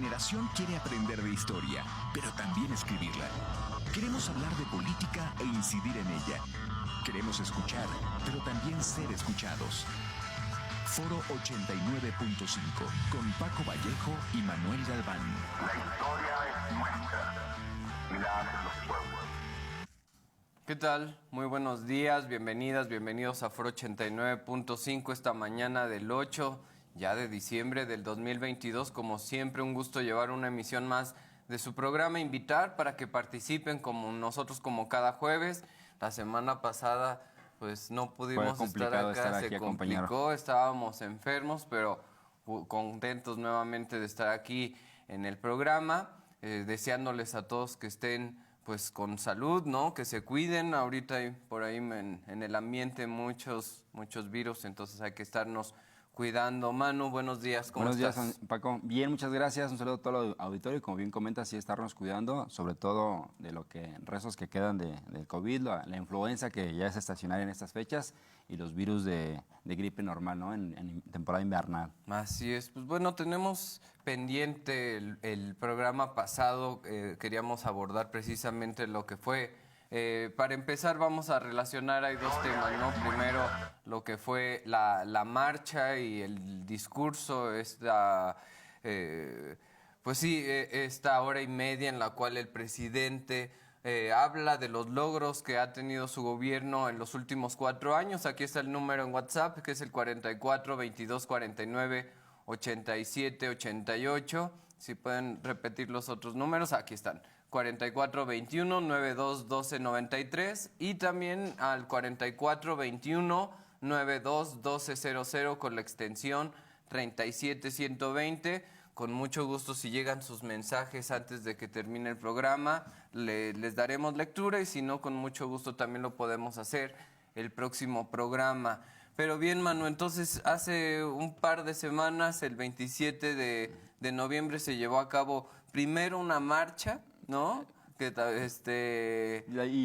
generación quiere aprender de historia, pero también escribirla. Queremos hablar de política e incidir en ella. Queremos escuchar, pero también ser escuchados. Foro 89.5, con Paco Vallejo y Manuel Galván. La historia es nuestra y la hacen los pueblos. ¿Qué tal? Muy buenos días, bienvenidas, bienvenidos a Foro 89.5 esta mañana del 8 ya de diciembre del 2022. Como siempre, un gusto llevar una emisión más de su programa, invitar para que participen como nosotros como cada jueves. La semana pasada pues no pudimos estar acá, se complicó, estábamos enfermos, pero contentos nuevamente de estar aquí en el programa, deseándoles a todos que estén pues con salud, ¿no? Que se cuiden. Ahorita hay por ahí en el ambiente muchos virus, entonces hay que estarnos cuidando. Manu, buenos días, ¿cómo estás? Buenos días, Paco. Bien, muchas gracias. Un saludo a todo el auditorio. Y como bien comentas, sí, estarnos cuidando, sobre todo de lo que restos que quedan del COVID, la influenza que ya es estacionaria en estas fechas y los virus de gripe normal, ¿no? En temporada invernal. Así es. Pues bueno, tenemos pendiente el programa pasado. Queríamos abordar precisamente lo que fue. Para empezar vamos a relacionar, hay dos temas, ¿no? Primero, lo que fue la marcha y el discurso, esta hora y media en la cual el presidente habla de los logros que ha tenido su gobierno en los últimos 4 años. Aquí está el número en WhatsApp, que es el 44 22 49 87 88. Si pueden repetir los otros números, aquí están. 44 21 92 12 93 y también al 44 21 92 12 00 con la extensión 37 120. Con mucho gusto, si llegan sus mensajes antes de que termine el programa, les daremos lectura, y si no, con mucho gusto también lo podemos hacer el próximo programa. Pero bien, Manu, entonces hace un par de semanas, el 27 de noviembre, se llevó a cabo primero una marcha, ¿no? Y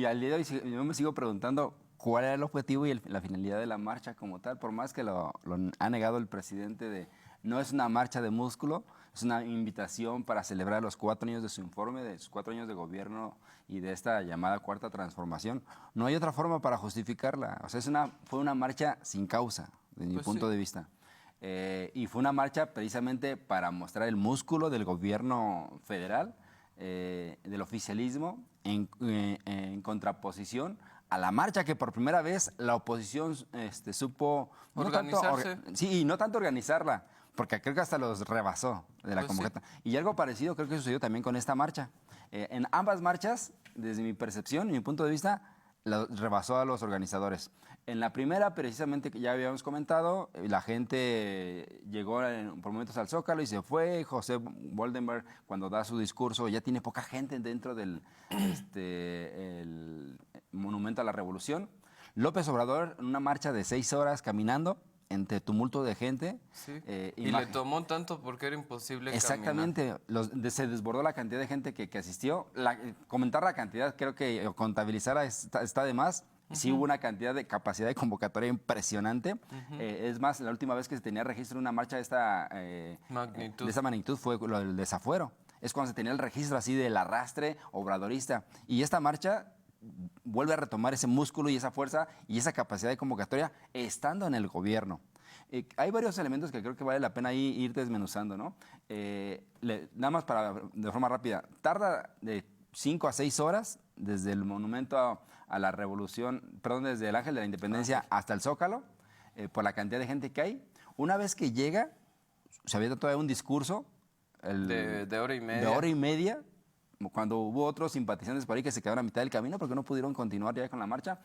al día de hoy yo me sigo preguntando cuál era el objetivo y la finalidad de la marcha como tal, por más que lo ha negado el presidente. No es una marcha de músculo, es una invitación para celebrar los 4 años de su informe, de sus 4 años de gobierno y de esta llamada cuarta transformación. No hay otra forma para justificarla. O sea, fue una marcha sin causa, desde mi punto de vista. Y fue una marcha precisamente para mostrar el músculo del gobierno federal, del oficialismo, en contraposición a la marcha que por primera vez la oposición supo organizarse. No tanto organizarla, porque creo que hasta los rebasó de la convocatoria. Sí. Y algo parecido creo que sucedió también con esta marcha. En ambas marchas, desde mi percepción y mi punto de vista, rebasó a los organizadores. En la primera, precisamente, que ya habíamos comentado, la gente llegó por momentos al Zócalo y se fue. José Boldenberg, cuando da su discurso, ya tiene poca gente dentro del el Monumento a la Revolución. López Obrador, en una marcha de 6 horas caminando, entre tumulto de gente. Sí. Y le tomó tanto porque era imposible exactamente, se desbordó la cantidad de gente que asistió. Comentar la cantidad, creo que contabilizarla está de más. Sí hubo una cantidad de capacidad de convocatoria impresionante. Es más, la última vez que se tenía registro de una marcha de esta magnitud fue el desafuero. Es cuando se tenía el registro así del arrastre obradorista. Y esta marcha vuelve a retomar ese músculo y esa fuerza y esa capacidad de convocatoria estando en el gobierno. Hay varios elementos que creo que vale la pena ir desmenuzando, ¿no? Nada más de forma rápida, tarda de 5 a 6 horas desde el Monumento a la Revolución, desde el Ángel de la Independencia hasta el Zócalo, por la cantidad de gente que hay. Una vez que llega, se había todavía un discurso de hora y media. De hora y media, cuando hubo otros simpatizantes por ahí que se quedaron a mitad del camino porque no pudieron continuar ya con la marcha.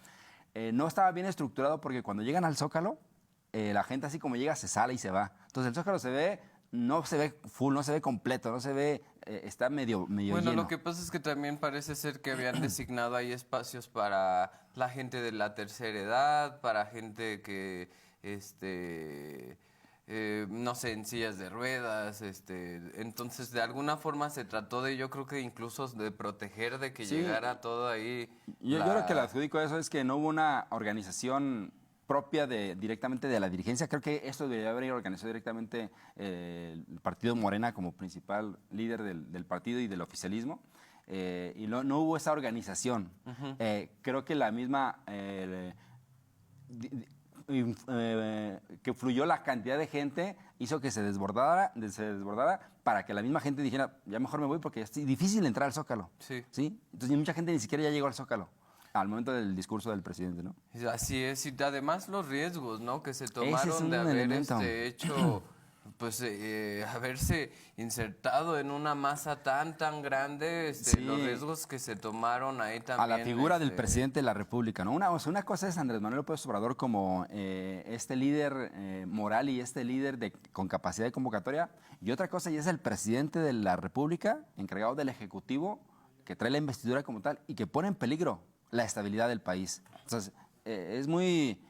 No estaba bien estructurado porque cuando llegan al Zócalo, la gente así como llega se sale y se va. Entonces el Zócalo no se ve full, no se ve completo, no se ve, está medio bueno, lleno. Lo que pasa es que también parece ser que habían designado ahí espacios para la gente de la tercera edad, para gente que, no sé, en sillas de ruedas, entonces de alguna forma se trató yo creo que incluso de proteger de que llegara todo ahí. Yo creo que le adjudico a eso es que no hubo una organización propia directamente de la dirigencia. Creo que esto debería haber organizado directamente el partido Morena como principal líder del partido y del oficialismo. Y no hubo esa organización. Creo que la misma... que fluyó la cantidad de gente hizo que se desbordara para que la misma gente dijera, ya mejor me voy porque es difícil entrar al Zócalo. Sí. Entonces mucha gente ni siquiera ya llegó al Zócalo al momento del discurso del presidente, ¿no? Así es, y además los riesgos, ¿no? Que se tomaron Ese es un de haber elemento. hecho, pues, haberse insertado en una masa tan grande, Sí. los riesgos que se tomaron ahí también. A la figura del presidente de la República, ¿no? Una cosa es Andrés Manuel López Obrador como este líder moral y este líder con capacidad de convocatoria, y otra cosa ya es el presidente de la República, encargado del Ejecutivo, que trae la investidura como tal y que pone en peligro la estabilidad del país. Entonces, es muy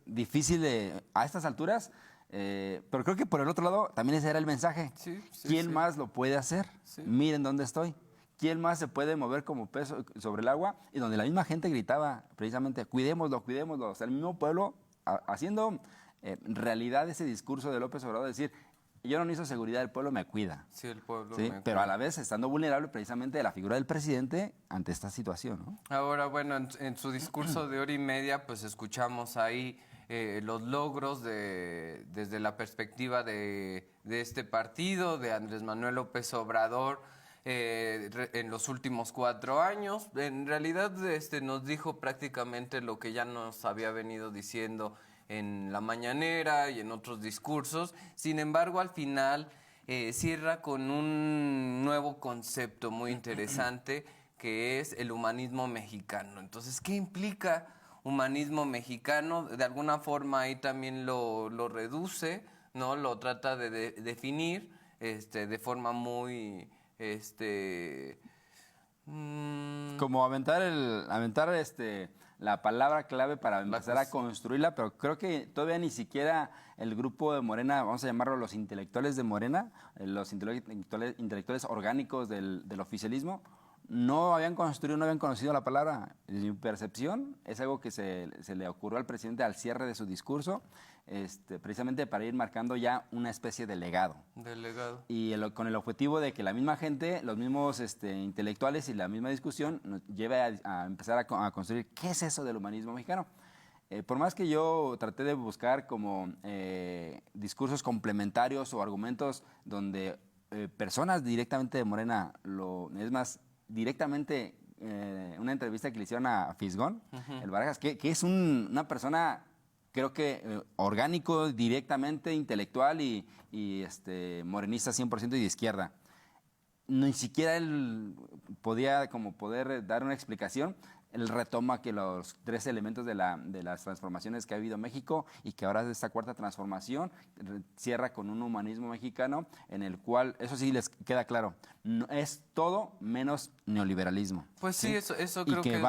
difícil a estas alturas, pero creo que por el otro lado también ese era el mensaje. ¿Quién más lo puede hacer? Miren dónde estoy. ¿Quién más se puede mover como peso sobre el agua? Y donde la misma gente gritaba precisamente, cuidémoslo, cuidémoslo. O sea, el mismo pueblo haciendo realidad ese discurso de López Obrador, decir, yo no necesito seguridad, el pueblo me cuida. Sí, el pueblo ¿sí? me Pero cuida. a la vez estando vulnerable precisamente de la figura del presidente ante esta situación, ¿no? Ahora, bueno, en su discurso de hora y media, pues escuchamos ahí los logros desde la perspectiva de este partido, de Andrés Manuel López Obrador, en los últimos 4 años. En realidad nos dijo prácticamente lo que ya nos había venido diciendo en la mañanera y en otros discursos. Sin embargo, al final cierra con un nuevo concepto muy interesante que es el humanismo mexicano. Entonces, ¿qué implica humanismo mexicano? De alguna forma ahí también lo reduce, ¿no? Lo trata de definir de forma muy... Como aventar la palabra clave para empezar a construirla, pero creo que todavía ni siquiera el grupo de Morena, vamos a llamarlo los intelectuales de Morena, los intelectuales orgánicos del oficialismo, no habían conocido la palabra. En mi percepción es algo que se le ocurrió al presidente al cierre de su discurso, precisamente para ir marcando ya una especie de legado. Y con el objetivo de que la misma gente, los mismos intelectuales y la misma discusión nos lleve a empezar a construir qué es eso del humanismo mexicano. Por más que yo traté de buscar como discursos complementarios o argumentos donde personas directamente de Morena, es más, directamente una entrevista que le hicieron a Fisgón, el Barajas, que es una persona, creo que orgánico, directamente intelectual y morenista 100% y de izquierda. Ni siquiera él podía como poder dar una explicación. Él retoma que los 3 elementos de las transformaciones que ha habido en México y que ahora esta 4ª transformación cierra con un humanismo mexicano en el cual, eso sí les queda claro, no, es todo menos neoliberalismo. Pues sí, eso creo que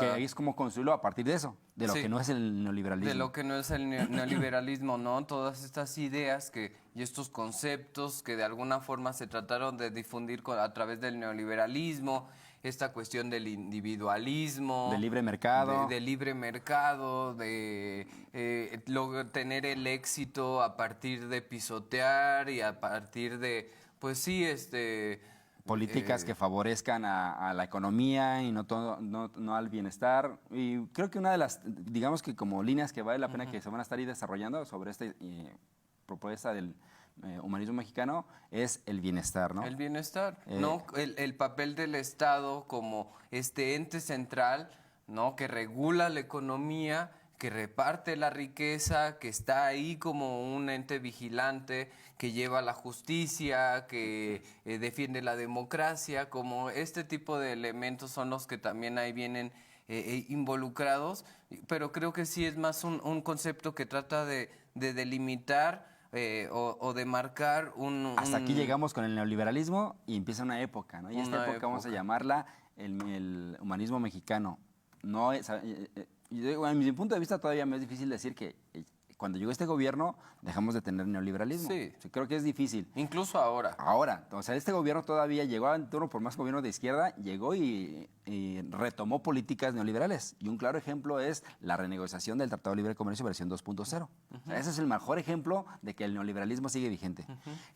que es como construirlo a partir de eso, de lo que no es el neoliberalismo. De lo que no es el neoliberalismo, ¿no? Todas estas ideas y estos conceptos que de alguna forma se trataron de difundir a través del neoliberalismo, esta cuestión del individualismo, del libre mercado, de libre mercado, de tener el éxito a partir de pisotear y a partir de, pues sí, políticas que favorezcan a la economía y no al bienestar. Y creo que una de las, digamos que como líneas que vale la pena que se van a estar ahí desarrollando sobre esta propuesta del humanismo mexicano es el bienestar, ¿no? El bienestar, ¿no? El papel del Estado como este ente central, ¿no? Que regula la economía, que reparte la riqueza, que está ahí como un ente vigilante, que lleva la justicia, que defiende la democracia, como este tipo de elementos son los que también ahí vienen involucrados, pero creo que sí es más un concepto que trata de delimitar o de marcar Hasta aquí llegamos con el neoliberalismo y empieza una época, ¿no? Y esta época vamos a llamarla el humanismo mexicano. No es, en mi punto de vista todavía me es difícil decir cuando llegó este gobierno, dejamos de tener neoliberalismo. Sí. Creo que es difícil. Incluso ahora. Ahora, o sea, este gobierno todavía llegó, en turno por más gobierno de izquierda, llegó y retomó políticas neoliberales. Y un claro ejemplo es la renegociación del Tratado de Libre Comercio versión 2.0. O sea, ese es el mejor ejemplo de que el neoliberalismo sigue vigente.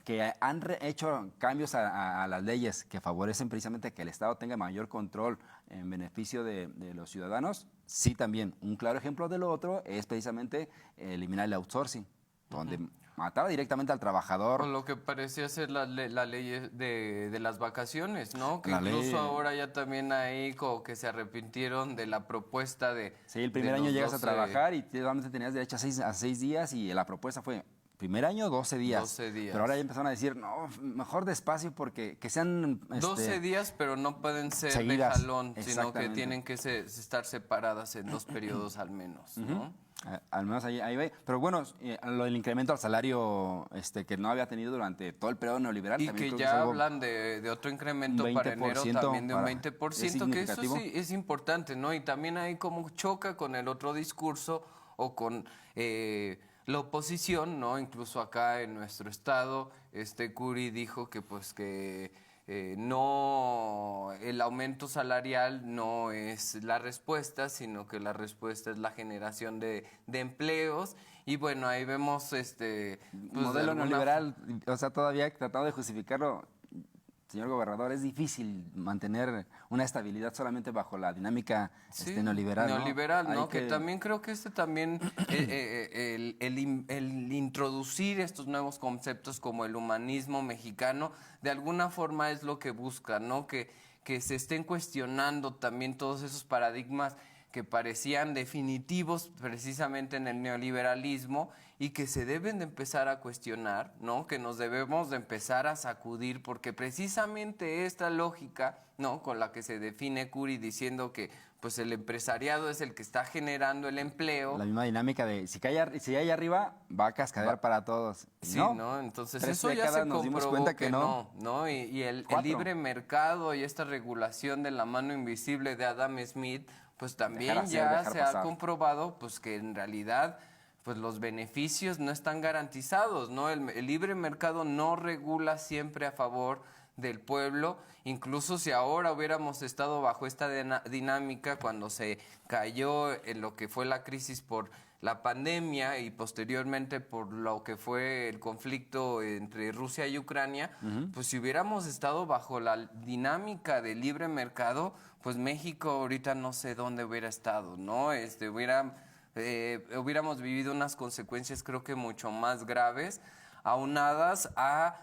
Que han hecho cambios a las leyes que favorecen precisamente que el Estado tenga mayor control en beneficio de los ciudadanos. Sí, también. Un claro ejemplo de lo otro es precisamente eliminar el outsourcing, donde mataba directamente al trabajador. Con lo que parecía ser la ley de las vacaciones, ¿no? Que La incluso ley. ahora ya también ahí como que se arrepintieron de la propuesta de... Sí, el primer de año los llegas a 12 trabajar y solamente tenías derecho a 6 días y la propuesta fue primer año 12 días. 12 días. Pero ahora ya empezaron a decir, no, mejor despacio porque que sean... 12 días, pero no pueden ser seguidas. de jalón, sino que Exactamente. tienen que estar separadas en 2 periodos al menos, ¿no? Al menos ahí va. Pero bueno, lo del incremento al salario que no había tenido durante todo el periodo neoliberal. Y también que creo ya es algo- hablan de otro incremento un para enero 20% también de un para- 20%, ¿es que eso significativo? sí es importante, ¿no? Y también ahí como choca con el otro discurso o con la oposición, ¿no? Incluso acá en nuestro estado, Curi dijo que pues que no, el aumento salarial no es la respuesta, sino que la respuesta es la generación de empleos. Y bueno, ahí vemos pues, modelo de alguna neoliberal, o sea, todavía tratando de justificarlo, señor gobernador, es difícil mantener una estabilidad solamente bajo la dinámica Sí, neoliberal. neoliberal, ¿no? Hay Que también creo que también el introducir estos nuevos conceptos como el humanismo mexicano, de alguna forma es lo que busca, ¿no? Que se estén cuestionando también todos esos paradigmas que parecían definitivos precisamente en el neoliberalismo y que se deben de empezar a cuestionar, ¿no? Que nos debemos de empezar a sacudir porque precisamente esta lógica, ¿no? Con la que se define Curi diciendo que pues el empresariado es el que está generando el empleo. La misma dinámica de si hay arriba, va a cascadear para todos. Y Sí, ¿no? Entonces 3 eso ya décadas se nos dimos comprobó cuenta que no, ¿no? Y el 4. libre mercado y esta regulación de la mano invisible de Adam Smith, pues también Dejar hacer, ya dejar se ha pasar. comprobado pues que en realidad pues los beneficios no están garantizados, ¿no? El libre mercado no regula siempre a favor del pueblo, incluso si ahora hubiéramos estado bajo esta dinámica cuando se cayó en lo que fue la crisis por la pandemia y posteriormente por lo que fue el conflicto entre Rusia y Ucrania, pues si hubiéramos estado bajo la dinámica del libre mercado, pues México ahorita no sé dónde hubiera estado, ¿no? Hubiéramos vivido unas consecuencias creo que mucho más graves, aunadas a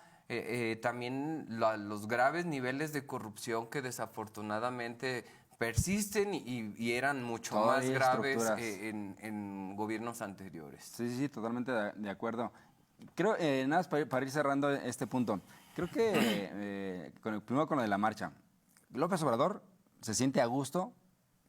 también los graves niveles de corrupción que desafortunadamente persisten y eran mucho Todavía más graves estructuras. En gobiernos anteriores. Sí, totalmente de acuerdo. Creo, nada más para ir cerrando este punto, creo que primero con lo de la marcha, López Obrador se siente a gusto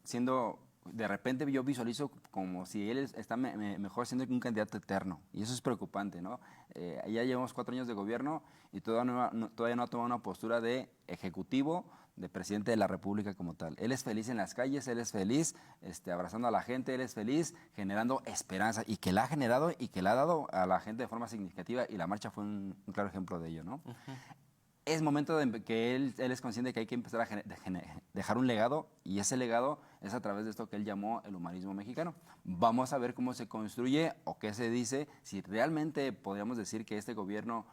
siendo, de repente yo visualizo como si él está mejor siendo un candidato eterno, y eso es preocupante, ¿no? Ya llevamos 4 años de gobierno y todavía no ha tomado una postura de ejecutivo, de presidente de la República como tal. Él es feliz en las calles, él es feliz abrazando a la gente, él es feliz generando esperanza, y que la ha generado y que la ha dado a la gente de forma significativa, y la marcha fue un claro ejemplo de ello, ¿no? Es momento de que él es consciente de que hay que empezar a dejar un legado, y ese legado es a través de esto que él llamó el humanismo mexicano. Vamos a ver cómo se construye o qué se dice, si realmente podríamos decir que este gobierno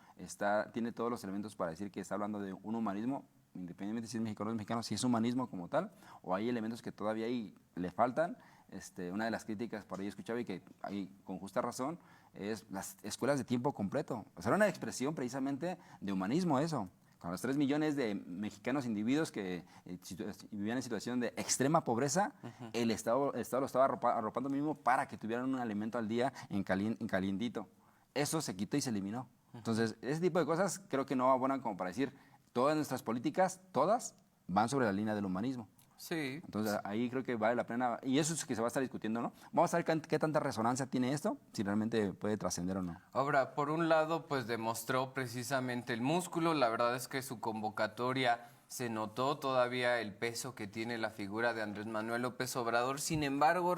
tiene todos los elementos para decir que está hablando de un humanismo, independientemente si es mexicano o no es mexicano, si es humanismo como tal, o hay elementos que todavía ahí le faltan. Una de las críticas por ahí escuchaba, y que hay con justa razón, es las escuelas de tiempo completo. O sea, era una expresión precisamente de humanismo eso. Con los 3 millones de mexicanos individuos que vivían en situación de extrema pobreza, el Estado lo estaba arropando mismo para que tuvieran un alimento al día en calientito. Eso se quitó y se eliminó. Entonces, ese tipo de cosas creo que no abonan como para decir, todas nuestras políticas, todas, van sobre la línea del humanismo. Sí. Entonces ahí creo que vale la pena, y eso es que se va a estar discutiendo, ¿no? Vamos a ver qué tanta resonancia tiene esto, si realmente puede trascender o no. Ahora, por un lado, pues demostró precisamente el músculo, la verdad es que su convocatoria se notó todavía el peso que tiene la figura de Andrés Manuel López Obrador, sin embargo,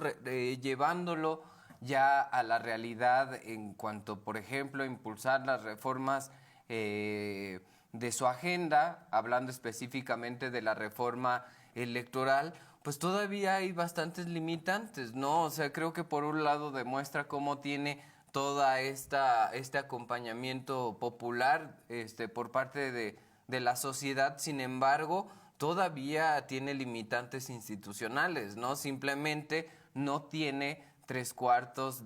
llevándolo ya a la realidad en cuanto, por ejemplo, a impulsar las reformas de su agenda, hablando específicamente de la reforma electoral, pues todavía hay bastantes limitantes, ¿no? O sea, creo que por un lado demuestra cómo tiene toda este acompañamiento popular por parte de la sociedad, sin embargo, todavía tiene limitantes institucionales, ¿no? Simplemente no tiene 3/4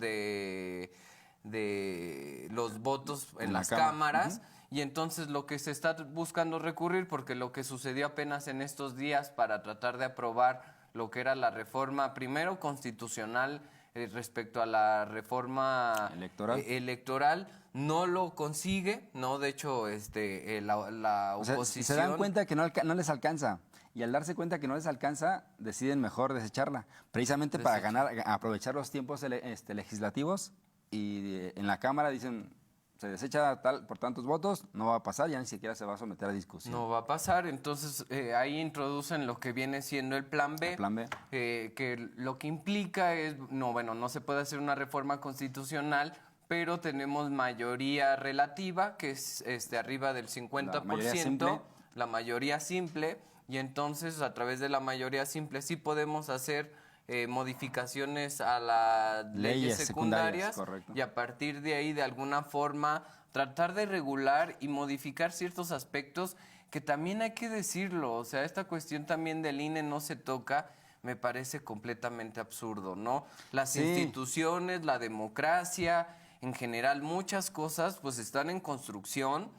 de los votos en las cámaras. Y entonces lo que se está buscando recurrir, porque lo que sucedió apenas en estos días para tratar de aprobar lo que era la reforma, primero constitucional, respecto a la reforma electoral, no lo consigue, ¿no? De hecho, la oposición... O sea, se dan cuenta que no les alcanza. Y al darse cuenta que no les alcanza, deciden mejor desecharla. Precisamente para aprovechar los tiempos legislativos. Y en la Cámara dicen, se desecha por tantos votos, no va a pasar, ya ni siquiera se va a someter a discusión. No va a pasar, entonces ahí introducen lo que viene siendo el plan B. El plan B. Que lo que implica es, no se puede hacer una reforma constitucional, pero tenemos mayoría relativa, que es arriba del 50%, la mayoría simple, y entonces a través de la mayoría simple sí podemos hacer modificaciones a las leyes secundarias y a partir de ahí de alguna forma tratar de regular y modificar ciertos aspectos que también hay que decirlo, o sea, esta cuestión también del INE no se toca, me parece completamente absurdo, ¿no? Las instituciones, la democracia, en general muchas cosas pues están en construcción.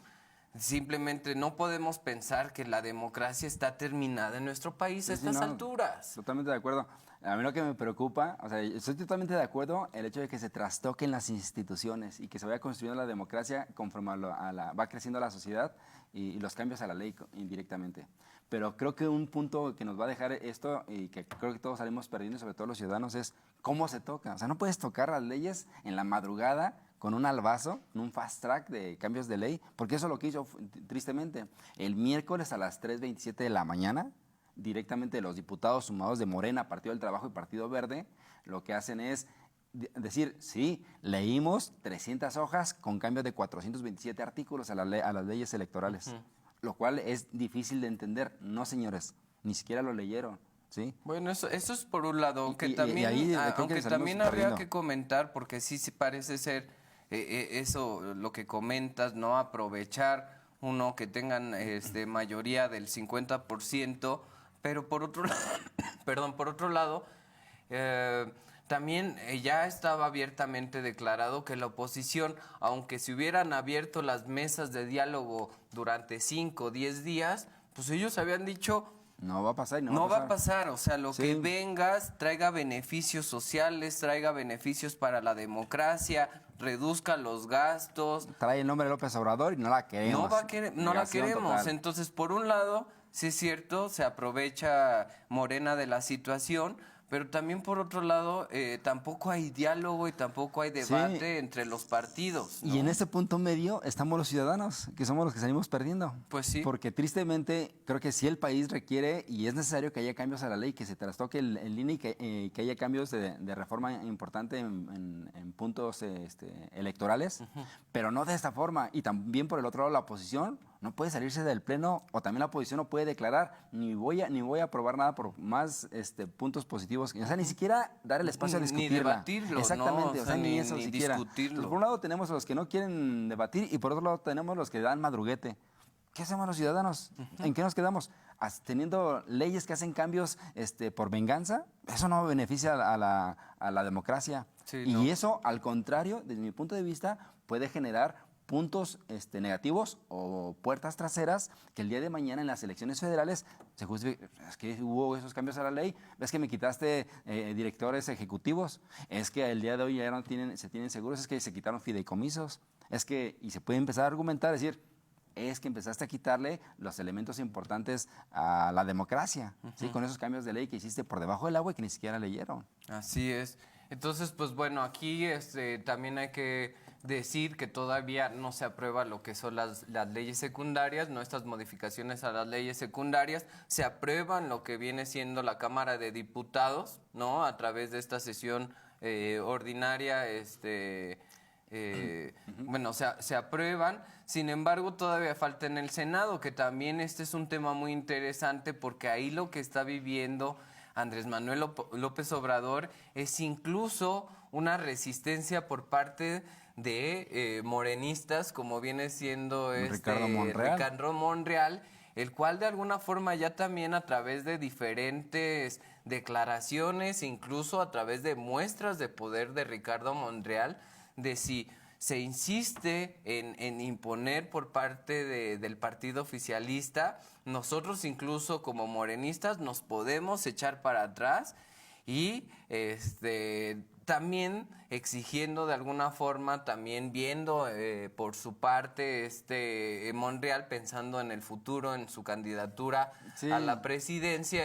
Simplemente no podemos pensar que la democracia está terminada en nuestro país a estas alturas. Totalmente de acuerdo. A mí lo que me preocupa, o sea, estoy totalmente de acuerdo el hecho de que se trastoquen las instituciones y que se vaya construyendo la democracia conforme va creciendo la sociedad y los cambios a la ley indirectamente. Pero creo que un punto que nos va a dejar esto y que creo que todos salimos perdiendo, sobre todo los ciudadanos, es cómo se toca. O sea, no puedes tocar las leyes en la madrugada con un albazo, un fast track de cambios de ley, porque eso es lo que hizo tristemente. El miércoles a las 3:27 de la mañana, directamente los diputados sumados de Morena, Partido del Trabajo y Partido Verde, lo que hacen es decir, sí, leímos 300 hojas con cambio de 427 artículos a las leyes electorales, lo cual es difícil de entender. No, señores, ni siquiera lo leyeron. ¿Sí? Bueno, eso es por un lado, aunque también habría que comentar, porque sí parece ser eso lo que comentas, ¿no? Aprovechar que tengan mayoría del 50%, pero por otro lado, también ya estaba abiertamente declarado que la oposición, aunque se hubieran abierto las mesas de diálogo durante 5 o 10 días, pues ellos habían dicho... No va a pasar. No va a pasar, o sea, lo que vengas traiga beneficios sociales, traiga beneficios para la democracia, reduzca los gastos. Trae el nombre de López Obrador y no la queremos. No la queremos. Total. Entonces, por un lado, sí es cierto, se aprovecha Morena de la situación, pero también por otro lado, tampoco hay diálogo y tampoco hay debate entre los partidos, ¿no? Y en ese punto medio estamos los ciudadanos, que somos los que salimos perdiendo. Pues sí. Porque tristemente creo que si el país requiere y es necesario que haya cambios a la ley, que se trastoque el INE y que haya cambios de reforma importante en puntos electorales, pero no de esta forma. Y también por el otro lado la oposición no puede salirse del pleno, o también la oposición no puede declarar ni voy a aprobar nada por más puntos positivos, o sea, ni siquiera dar el espacio a discutirla. Ni debatirlo, exactamente, ¿no? o sea, ni eso ni siquiera. discutirlo. Entonces, por un lado tenemos a los que no quieren debatir y por otro lado tenemos los que dan madruguete. ¿Qué hacemos los ciudadanos? ¿En qué nos quedamos? Teniendo leyes que hacen cambios por venganza, eso no beneficia a la democracia. Sí, y no. eso, al contrario, desde mi punto de vista, puede generar puntos negativos o puertas traseras que el día de mañana en las elecciones federales se justifique. Es que hubo esos cambios a la ley, es que me quitaste directores ejecutivos, es que el día de hoy ya no se tienen seguros, es que se quitaron fideicomisos, y se puede empezar a argumentar, decir, es que empezaste a quitarle los elementos importantes a la democracia, ¿sí? Con esos cambios de ley que hiciste por debajo del agua y que ni siquiera leyeron. Así es. Entonces, pues bueno, aquí también hay que decir que todavía no se aprueba lo que son las leyes secundarias, no estas modificaciones a las leyes secundarias, se aprueban lo que viene siendo la Cámara de Diputados, ¿no? A través de esta sesión ordinaria, bueno, se aprueban. Sin embargo, todavía falta en el Senado, que también este es un tema muy interesante, porque ahí lo que está viviendo Andrés Manuel López Obrador es incluso una resistencia por parte de morenistas, como viene siendo Ricardo Monreal, el cual de alguna forma ya también a través de diferentes declaraciones, incluso a través de muestras de poder de Ricardo Monreal, de si se insiste en imponer por parte del partido oficialista, nosotros incluso como morenistas nos podemos echar para atrás y también exigiendo de alguna forma, también viendo por su parte Monreal pensando en el futuro, en su candidatura a la presidencia,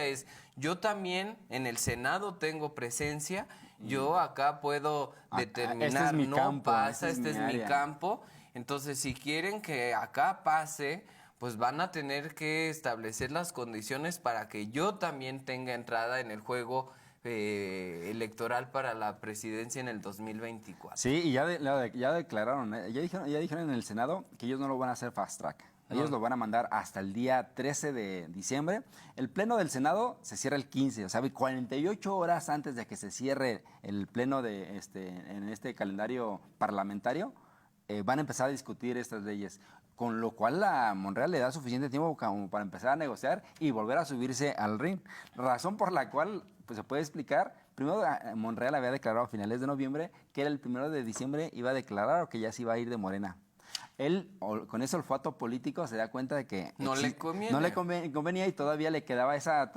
yo también en el Senado tengo presencia, yo acá puedo determinar, este es mi campo, pasa, este es mi campo. Entonces, si quieren que acá pase, pues van a tener que establecer las condiciones para que yo también tenga entrada en el juego electoral para la presidencia en el 2024. Sí, y ya declararon, ya dijeron en el Senado que ellos no lo van a hacer fast track. Ellos lo van a mandar hasta el día 13 de diciembre. El pleno del Senado se cierra el 15, o sea, 48 horas antes de que se cierre el pleno en este calendario parlamentario, van a empezar a discutir estas leyes. Con lo cual a Monreal le da suficiente tiempo como para empezar a negociar y volver a subirse al ring. Razón por la cual pues, se puede explicar. Primero, Monreal había declarado a finales de noviembre que era el 1 de diciembre iba a declarar o que ya se iba a ir de Morena. Él, con ese olfato político, se da cuenta de que no le convenía y todavía le quedaba esa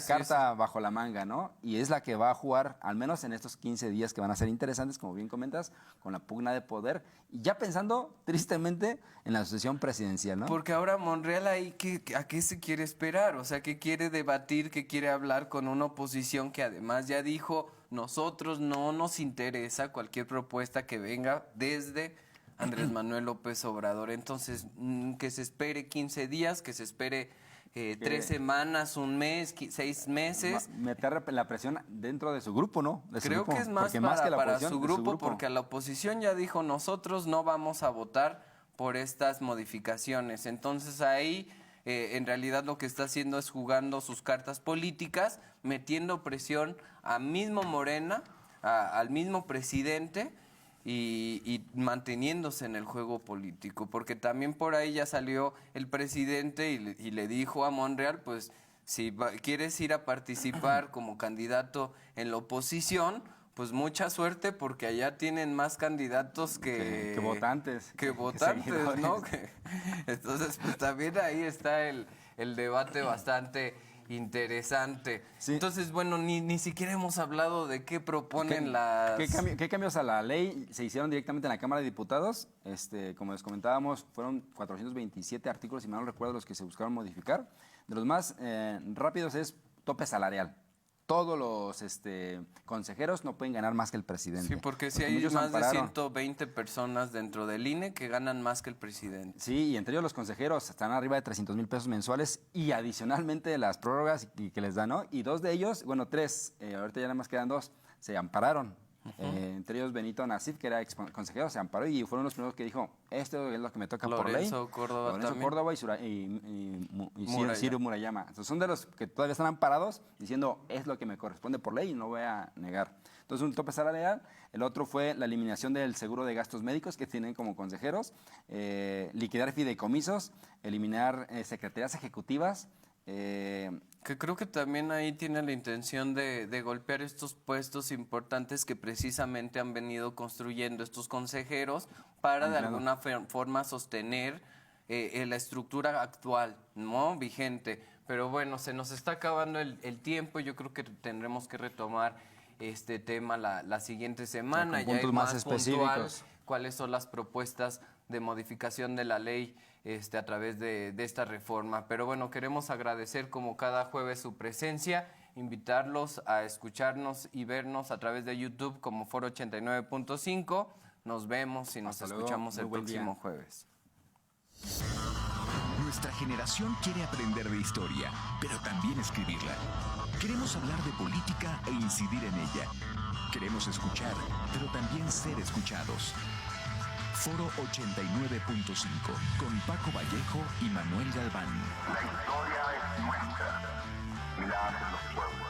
carta bajo la manga, ¿no? Y es la que va a jugar, al menos en estos 15 días que van a ser interesantes, como bien comentas, con la pugna de poder, y ya pensando, tristemente, en la sucesión presidencial, ¿no? Porque ahora Monreal ahí, ¿a qué se quiere esperar? O sea, ¿qué quiere debatir, qué quiere hablar con una oposición que además ya dijo, nosotros no nos interesa cualquier propuesta que venga desde Andrés Manuel López Obrador? Entonces, que se espere 15 días, que se espere 3 semanas, un mes, 6 meses. Meter la presión dentro de su grupo, ¿no? Creo que es más para su grupo, porque a la oposición ya dijo, nosotros no vamos a votar por estas modificaciones. Entonces ahí en realidad lo que está haciendo es jugando sus cartas políticas, metiendo presión a mismo Morena, al mismo presidente, y manteniéndose en el juego político, porque también por ahí ya salió el presidente y le dijo a Monreal, pues si quieres ir a participar como candidato en la oposición, pues mucha suerte, porque allá tienen más candidatos que votantes. Que votantes, ¿no? Entonces, pues también ahí está el debate bastante interesante. Sí. Entonces, bueno, ni siquiera hemos hablado de qué proponen ¿Qué cambios a la ley se hicieron directamente en la Cámara de Diputados? Como les comentábamos, fueron 427 artículos, si mal no recuerdo, los que se buscaron modificar. De los más rápidos es tope salarial. Todos los consejeros no pueden ganar más que el presidente. Sí, porque si hay más de 120 personas dentro del INE que ganan más que el presidente. Sí, y entre ellos los consejeros están arriba de 300,000 pesos mensuales y adicionalmente las prórrogas que les dan, ¿no? Y 2 de ellos, bueno, 3, ahorita ya nada más quedan 2, se ampararon. Entre ellos Benito Nasif, que era ex consejero, se amparó y fueron los primeros que dijo, esto es lo que me toca por ley. Lorenzo Córdoba y Ciro Murayama. Entonces son de los que todavía están amparados diciendo, es lo que me corresponde por ley y no voy a negar. Entonces un tope salarial. El otro fue la eliminación del seguro de gastos médicos que tienen como consejeros, liquidar fideicomisos, eliminar secretarías ejecutivas. Que creo que también ahí tiene la intención de golpear estos puestos importantes que precisamente han venido construyendo estos consejeros para de alguna forma sostener la estructura actual, ¿no? Vigente. Pero bueno, se nos está acabando el tiempo. Yo creo que tendremos que retomar este tema la siguiente semana. Ya puntos más específicos. Puntual, cuáles son las propuestas de modificación de la ley a través de esta reforma. Pero bueno, queremos agradecer como cada jueves su presencia, invitarlos a escucharnos y vernos a través de YouTube como Foro 89.5. Nos vemos y nos escuchamos el próximo jueves. Nuestra generación quiere aprender de historia, pero también escribirla. Queremos hablar de política e incidir en ella. Queremos escuchar, pero también ser escuchados. Foro 89.5 con Paco Vallejo y Manuel Galván. La historia es nuestra y la hacen los pueblos.